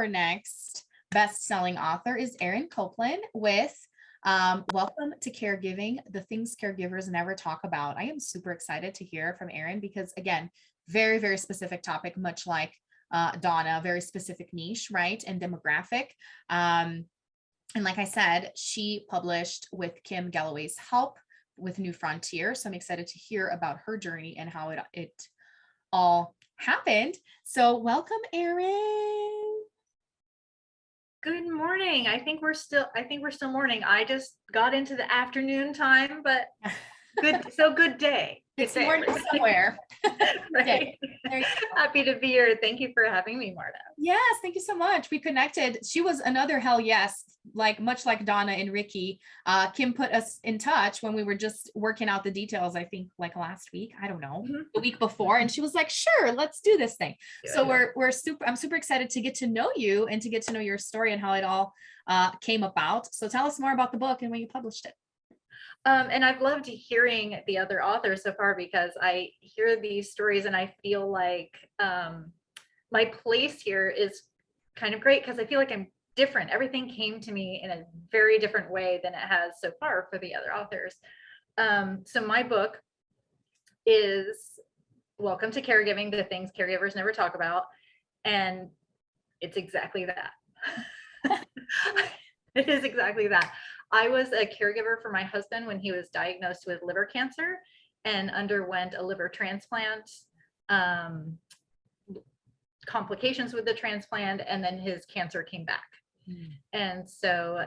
our next best-selling author is Erin Copeland with Welcome to Caregiving, the things caregivers never talk about. I am super excited to hear from Erin because, again, very, very specific topic, much like Donna, very specific niche, right? And demographic. And like I said, she published with Kim Galloway's help with New Frontier. So I'm excited to hear about her journey and how it all happened. So welcome, Erin. Good morning. I think we're still morning. I just got into the afternoon time, but good day. It's morning somewhere. Right. Happy to be here. Thank you for having me, Marta. Yes, thank you so much. We connected. She was another hell yes, much like Donna and Ricky. Kim put us in touch when we were just working out the details, I think last week, I don't know, the week before. And she was like, sure, let's do this thing. Yeah. So I'm super excited to get to know you and to get to know your story and how it all came about. So tell us more about the book and when you published it. And I've loved hearing the other authors so far because I hear these stories and I feel like my place here is kind of great because I feel like I'm different. Everything came to me in a very different way than it has so far for the other authors. So my book is Welcome to Caregiving, the things caregivers never talk about. And it's exactly that. It is exactly that. I was a caregiver for my husband when he was diagnosed with liver cancer and underwent a liver transplant, complications with the transplant, and then his cancer came back. And so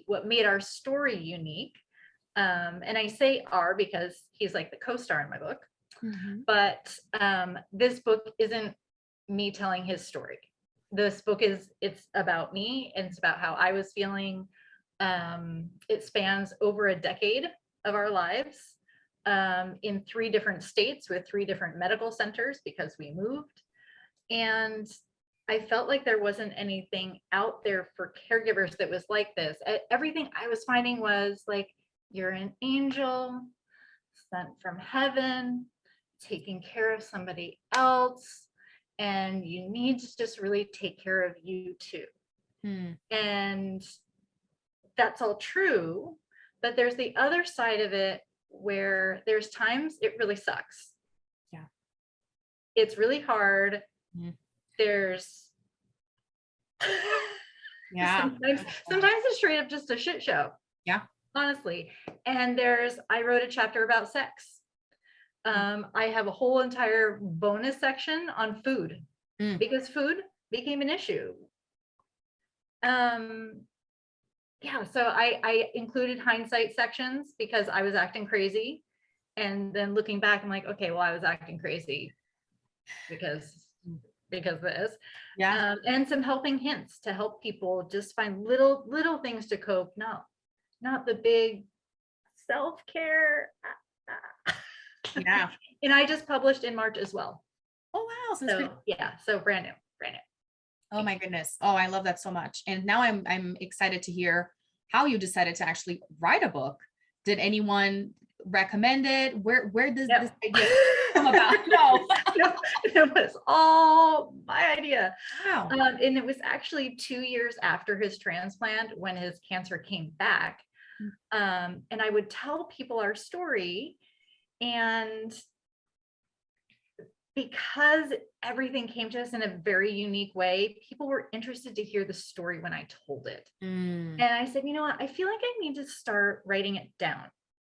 what made our story unique, and I say our because he's like the co-star in my book, but this book isn't me telling his story. This book it's about me and it's about how I was feeling. It spans over a decade of our lives in 3 different states with 3 different medical centers because we moved. And I felt like there wasn't anything out there for caregivers that was like this. Everything I was finding was like, you're an angel sent from heaven, taking care of somebody else, and you need to just really take care of you too. And that's all true, but there's the other side of it where there's times it really sucks. Yeah. It's really hard. There's sometimes it's straight up just a shit show. Yeah. Honestly. And I wrote a chapter about sex. I have a whole entire bonus section on food because food became an issue. Yeah, so I included hindsight sections because I was acting crazy. And then looking back, I'm like, okay, well, I was acting crazy because this. Yeah. And some helping hints to help people just find little things to cope. Not the big self-care. Yeah. And I just published in March as well. Oh, wow. So brand new. Oh my goodness. Oh, I love that so much. And now I'm excited to hear how you decided to actually write a book. Did anyone recommend it? Where does this idea come about? No, it was all my idea. Wow. And it was actually 2 years after his transplant when his cancer came back. And I would tell people our story, and because everything came to us in a very unique way, people were interested to hear the story when I told it. And I said, you know what? I feel like I need to start writing it down.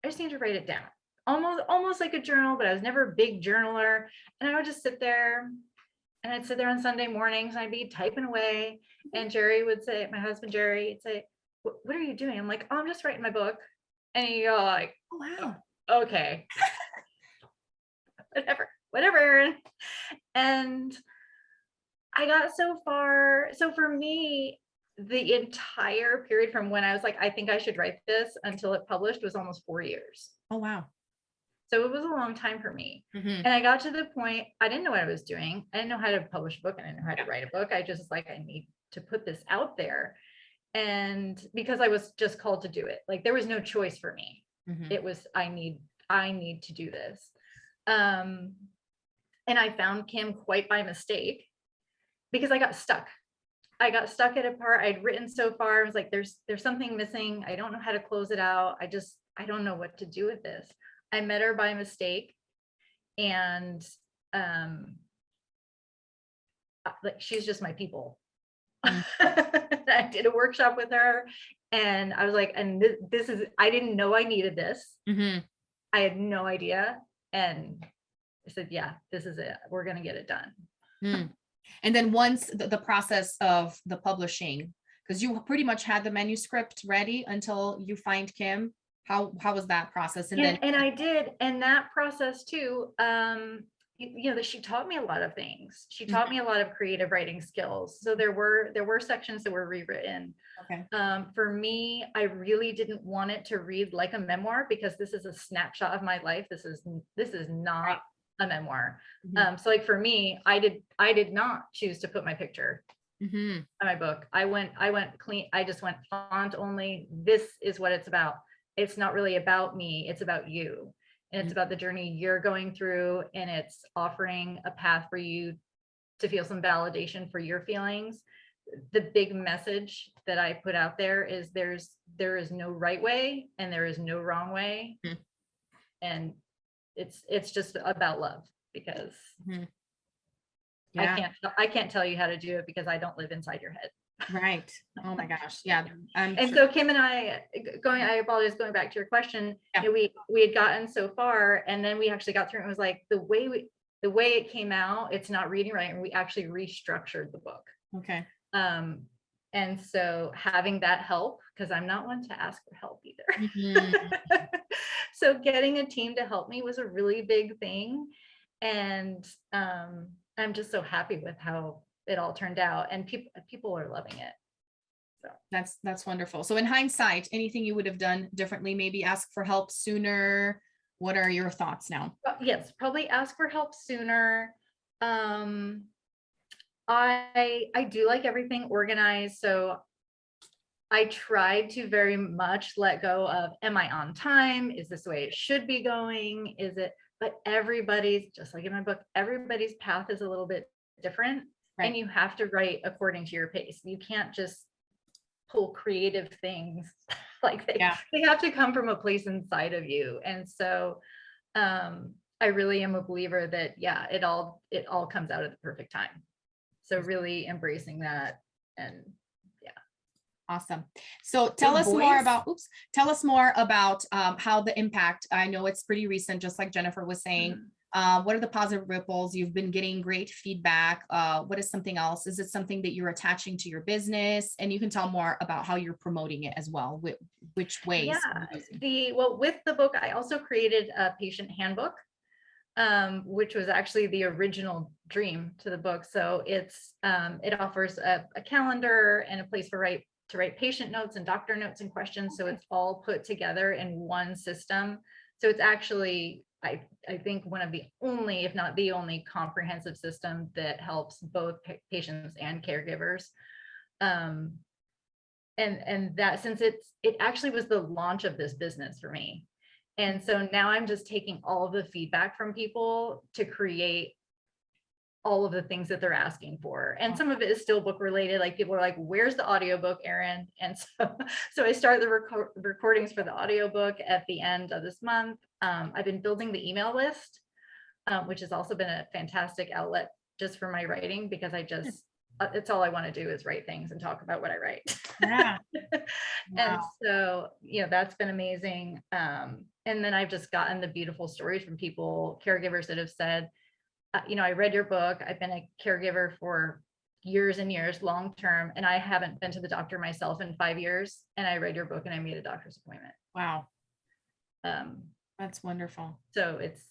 I just need to write it down. Almost like a journal, but I was never a big journaler. And I would just sit there and I'd sit there on Sunday mornings and I'd be typing away. And Jerry would say, my husband, Jerry, would say, what are you doing? I'm like, oh, I'm just writing my book. And he'd go like, oh, wow. Okay. Whatever, Erin. And I got so far. So for me, the entire period from when I was like, I think I should write this until it published was almost 4 years. Oh, wow. So it was a long time for me. And I got to the point, I didn't know what I was doing. I didn't know how to publish a book. I didn't know how to write a book. I just was like, I need to put this out there. And because I was just called to do it, like there was no choice for me. It was, I need to do this. And I found Kim quite by mistake because I got stuck. I got stuck at a part. I'd written so far. I was like, there's something missing. I don't know how to close it out. I don't know what to do with this. I met her by mistake, and like, she's just my people. Mm. I did a workshop with her, and I was like, and this is, I didn't know I needed this. Mhm. I had no idea. And I said, yeah, this is it. We're going to get it done. Mm. And then once the process of the publishing, because you pretty much had the manuscript ready until you find Kim. How was that process? And then And I did. And that process too, that she taught me a lot of things. She taught me a lot of creative writing skills. So there were sections that were rewritten. okay. For me, I really didn't want it to read like a memoir, because this is a snapshot of my life. This is not a memoir. Mhm. So like for me, I did not choose to put my picture Mhm. on my book. I went clean. I just went font only. This is what it's about. It's not really about me. It's about you. And it's Mhm. about the journey you're going through. And it's offering a path for you to feel some validation for your feelings. The big message that I put out there is there is no right way and there is no wrong way. Mhm. And it's just about love, because Mhm. Yeah. I can't tell you how to do it, because I don't live inside your head. Right. Oh my gosh. Yeah. I'm And sure. so Kim and I, I apologize, going back to your question, Yeah. we had gotten so far, and then we actually got through, and it was like the way it came out, it's not reading right, and we actually restructured the book. Okay. And so having that help, because I'm not one to ask for help either. Mhm. So getting a team to help me was a really big thing. And I'm just so happy with how it all turned out, and people are loving it. So That's wonderful. So in hindsight, anything you would have done differently, maybe ask for help sooner. What are your thoughts now? yes, probably ask for help sooner. Um, I do like everything organized, so I tried to very much let go of, am I on time? Is this the way it should be going? Is it, but everybody's, just like in my book, everybody's path is a little bit different. Right. And you have to write according to your pace. You can't just pull creative things. Like they have to come from a place inside of you. And so I really am a believer that, yeah, it all comes out at the perfect time. So really embracing that. And Awesome. So tell us more boys. about, how the impact, I know it's pretty recent, just like Jennifer was saying. What are the positive ripples? You've been getting great feedback. What is something else? Is it something that you're attaching to your business? And you can tell more about how you're promoting it as well, which ways. Yeah. With the book, I also created a patient handbook, which was actually the original dream to the book. So it offers a calendar and a place to write patient notes and doctor notes and questions. So it's all put together in one system. So it's actually, I think, one of the only, if not the only, comprehensive system that helps both patients and caregivers. And that, since it actually was the launch of this business for me. And so now I'm just taking all of the feedback from people to create all of the things that they're asking for. And some of it is still book related. Like, people are like, where's the audiobook, Erin? And so I start the recordings for the audiobook at the end of this month. I've been building the email list, which has also been a fantastic outlet just for my writing, because it's all I want to do is write things and talk about what I write. Yeah. And so, that's been amazing. And then I've just gotten the beautiful stories from people, caregivers, that have said, I read your book. I've been a caregiver for years and years, long term, and I haven't been to the doctor myself in 5 years. And I read your book and I made a doctor's appointment. Wow. That's wonderful. So it's,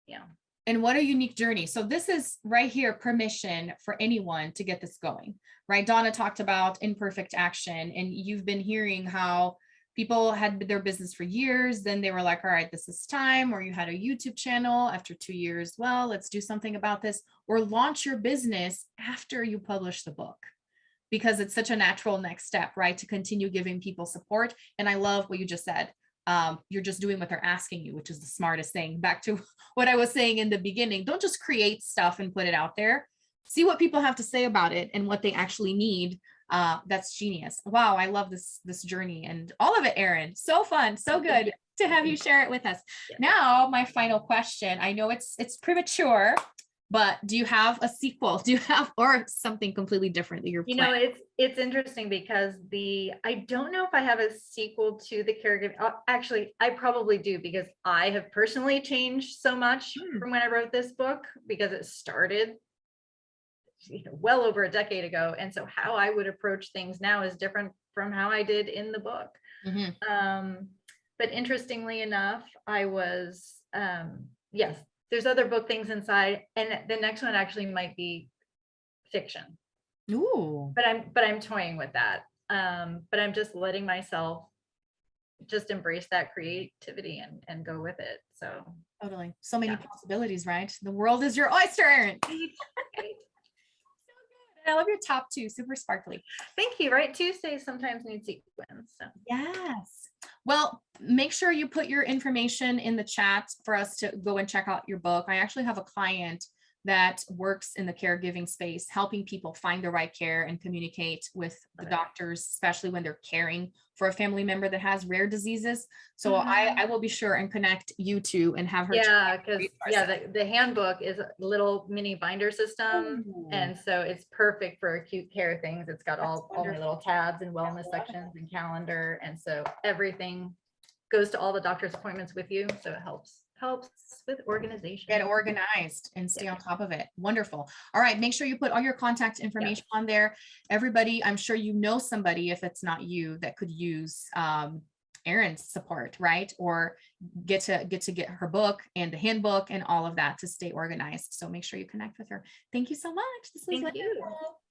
yeah. And what a unique journey. So this is right here, permission for anyone to get this going, right? Donna talked about imperfect action, and you've been hearing how people had their business for years. Then they were like, all right, this is time. Or you had a YouTube channel after 2 years. Well, let's do something about this, or launch your business after you publish the book, because it's such a natural next step, right? To continue giving people support. And I love what you just said. You're just doing what they're asking you, which is the smartest thing. Back to what I was saying in the beginning, don't just create stuff and put it out there. see what people have to say about it and what they actually need. That's genius. Wow, I love this journey and all of it, Erin. So fun, so good to have you share it with us. Yeah. Now, my final question. I know it's premature, but do you have a sequel? Do you have, or something completely different that you're planning? It's interesting because I don't know if I have a sequel to the caregiving. Actually, I probably do, because I have personally changed so much from when I wrote this book, because it started well over a decade ago. And so how I would approach things now is different from how I did in the book. But interestingly enough, I was, yes, there's other book things inside, and the next one actually might be fiction. Ooh. But I'm toying with that. But I'm just letting myself just embrace that creativity and go with it. So Totally. So many possibilities, right? The world is your oyster, Erin. I love your top two, super sparkly. Thank you. Right, Tuesdays sometimes need sequins. So yes. Well, make sure you put your information in the chat for us to go and check out your book. I actually have a client that works in the caregiving space, helping people find the right care and communicate with the doctors, especially when they're caring for a family member that has rare diseases. So I will be sure and connect you two and have her. Because the handbook is a little mini binder system. Ooh. And so it's perfect for acute care things. It's got all the little tabs and wellness sections and calendar. And so everything goes to all the doctor's appointments with you. So it helps with organization. Get organized and stay on top of it. Wonderful. All right. Make sure you put all your contact information on there. Everybody, I'm sure you know somebody, if it's not you, that could use Erin's support, right? Or get her book and the handbook and all of that to stay organized. So make sure you connect with her. Thank you so much. This was wonderful.